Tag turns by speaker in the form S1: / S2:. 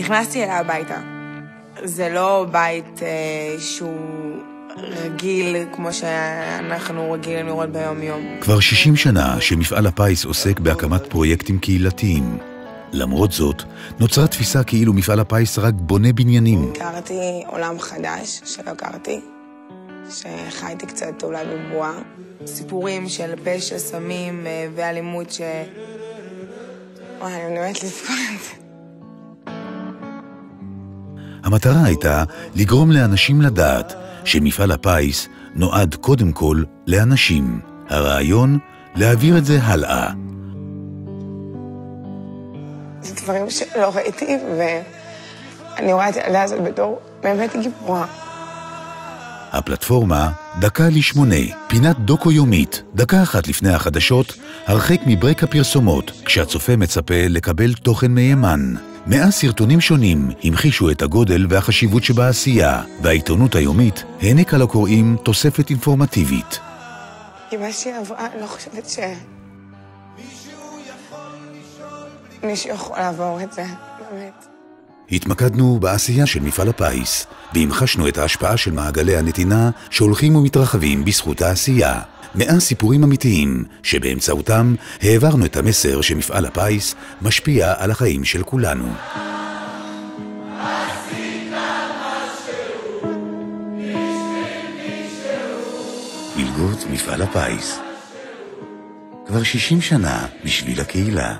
S1: נכנסתי אליה הביתה. זה לא בית שהוא רגיל כמו שאנחנו רגילים לראות ביום-יום.
S2: כבר 60 שנה שמפעל הפיס עוסק בהקמת פרויקטים קהילתיים. למרות זאת, נוצרה תפיסה כאילו מפעל הפיס רק בונה בניינים.
S1: הכרתי עולם חדש שלא הכרתי, שחייתי קצת אולי בבועה. סיפורים של פשע, סמים ואלימות וואי, אני באמת לזכור את זה.
S2: המטרה הייתה לגרום לאנשים לדעת שמפעל הפיס נועד קודם כל לאנשים. הרעיון להעביר את זה הלאה.
S1: זה דברים שלא ראיתי, ואני רואה את הילדה הזאת בתור באמת גיבורה.
S2: הפלטפורמה דקה ל8, פינת דוקו יומית, דקה אחת לפני החדשות, הרחק מברק הפרסומות, כשהצופה מצפה לקבל תוכן מהימן. 100 סרטונים שונים המחישו את הגודל והחשיבות שבעשייה, והעיתונות היומית העניקה לקוראים תוספת אינפורמטיבית.
S1: כי מה שהיא עברה, אני לא חושבת מישהו יכול לעבור את זה, באמת.
S2: התמקדנו בעשייה של מפעל הפיס, והמחשנו את ההשפעה של מעגלי הנתינה שהולכים ומתרחבים בזכות העשייה. 100 סיפורים אמיתיים שבאמצעותם העברנו את המסר שמפעל הפיס משפיע על החיים של כולנו. מלגות מפעל הפיס. כבר 60 שנה בשביל הקהילה.